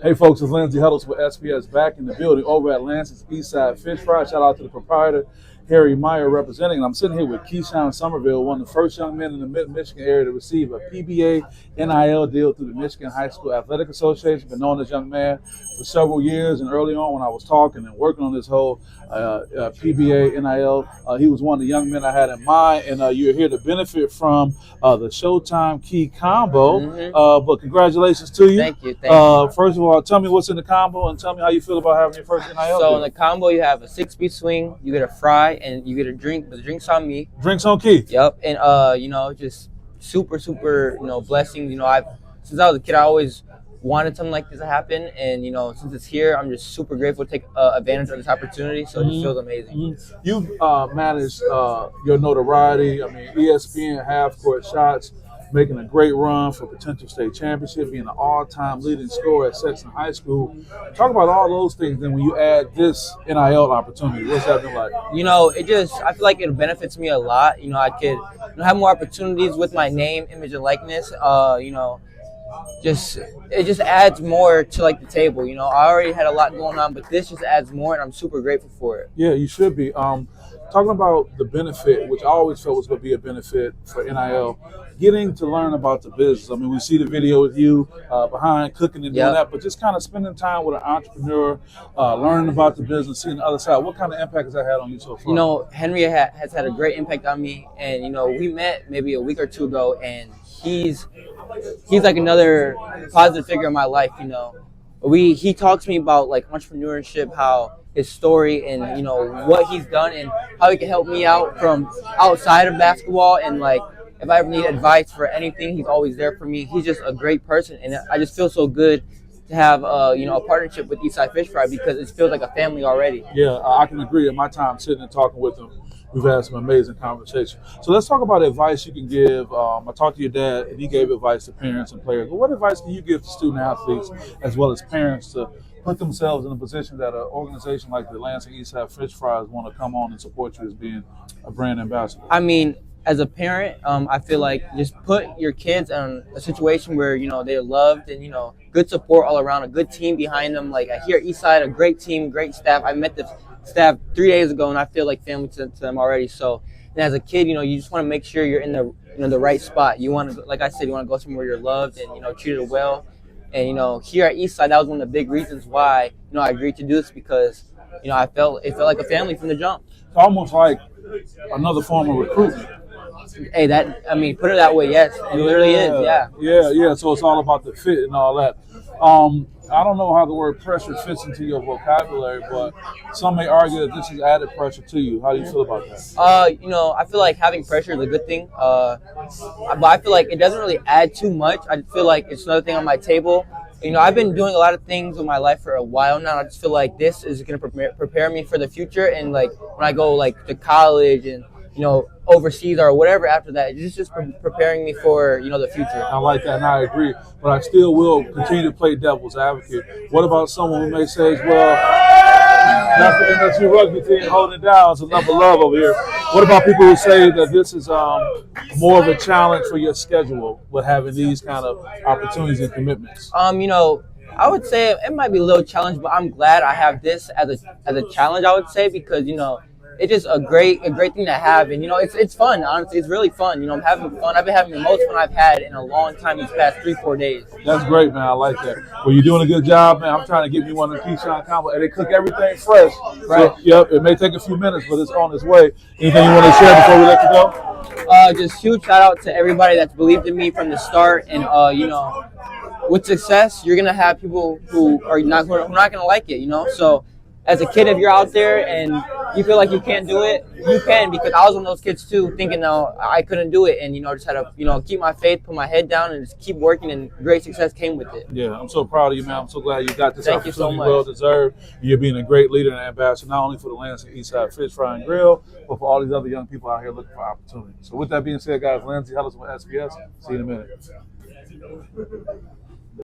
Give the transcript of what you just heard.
Hey folks, it's Lindsay Huddles with SPS back in the building over at Lance's Eastside Fish Fry. Shout out to the proprietor, Harry Meyer, representing. And I'm sitting here with Keyshawn Summerville, one of the first young men in the Mid-Michigan area to receive a PBA NIL deal through the Michigan High School Athletic Association. Been knowing this young man for several years, and early on when I was talking and working on this whole PBA NIL, he was one of the young men I had in mind, and you're here to benefit from the Showtime Key combo. But congratulations to you. Thank you. Thank you. First of all, tell me what's in the combo and tell me how you feel about having your first NIL So deal. in the combo, you have a 6-piece swing, you get a fry, and you get a drink. The drink's on me. Drinks on Key. Yep. And just super, blessings. Since I was a kid, I always wanted something like this to happen, and since it's here, I'm just super grateful to take advantage of this opportunity. So it just feels amazing. You've managed your notoriety. I mean, ESPN half-court shots, making a great run for potential state championship, being an all-time leading scorer at Sexton High School. Talk about all those things. Then when you add this NIL opportunity, what's that been like? I feel like it benefits me a lot. I could have more opportunities with my name, image, and likeness. It just adds more to the table. I already had a lot going on, but this just adds more, and I'm super grateful for it. Yeah, you should be. Talking about the benefit, which I always felt was going to be a benefit for NIL, getting to learn about the business. I mean, we see the video with you behind cooking and doing that, but just kind of spending time with an entrepreneur, learning about the business, seeing the other side. What kind of impact has that had on you so far? Henry has had a great impact on me, and we met maybe a week or two ago, and he's like another positive figure in my life. He talks to me about entrepreneurship, how his story, and what he's done, and how he can help me out from outside of basketball, and if I ever need advice for anything, he's always there for me. He's just a great person, and I just feel so good to have a partnership with Eastside Fish Fry, because it feels like a family already. Yeah, I can agree. In my time sitting and talking with him, we've had some amazing conversations. So let's talk about advice you can give. I talked to your dad, and he gave advice to parents and players. But what advice can you give to student athletes as well as parents to put themselves in a position that an organization like the Lansing Eastside Fish Fries want to come on and support you as being a brand ambassador? I mean, as a parent, I feel like just put your kids in a situation where, they're loved and, good support all around, a good team behind them. Like here at Eastside, a great team, great staff. I met the staff 3 days ago, and I feel like family to them already. So, and as a kid, you just want to make sure you're in the right spot. You want to, like I said, you want to go somewhere where you're loved and, treated well. And, here at Eastside, that was one of the big reasons why, I agreed to do this, because, it felt like a family from the jump. It's almost like another form of recruitment. Hey, put it that way, yes. It literally is, yeah. Yeah. So it's all about the fit and all that. I don't know how the word pressure fits into your vocabulary, but some may argue that this is added pressure to you. How do you feel about that? I feel like having pressure is a good thing. But I feel like it doesn't really add too much. I feel like it's another thing on my table. I've been doing a lot of things in my life for a while now. I just feel like this is going to prepare me for the future. And when I go to college and, overseas or whatever after that, it's just preparing me for, the future. I like that, and I agree. But I still will continue to play devil's advocate. What about someone who may say, well, that's the MSU rugby team holding it down. It's enough of love over here. What about people who say that this is more of a challenge for your schedule with having these kind of opportunities and commitments? I would say it might be a little challenge, but I'm glad I have this as a challenge, I would say, because, it's just a great thing to have, and it's fun. Honestly, it's really fun. I'm having fun. I've been having the most fun I've had in a long time these past 3-4 days. That's great, man. I like that. Well, you're doing a good job, man. I'm trying to get me one of the Keyshawn combos, and they cook everything fresh. Right. So, yep. It may take a few minutes, but it's on its way. Anything you want to share before we let you go? Just huge shout out to everybody that's believed in me from the start, and with success, you're gonna have people who are not gonna like it. So. As a kid, if you're out there and you feel like you can't do it, you can, because I was one of those kids too, thinking I couldn't do it, and just had to keep my faith, put my head down, and just keep working, and great success came with it. Yeah, I'm so proud of you, man. I'm so glad you got this opportunity. Thank you so much. Well deserved. You're being a great leader and ambassador, not only for the Lansing Eastside Fish Fry Grill, but for all these other young people out here looking for opportunity. So with that being said, guys, Lindsay Huddles with SPS. See you in a minute.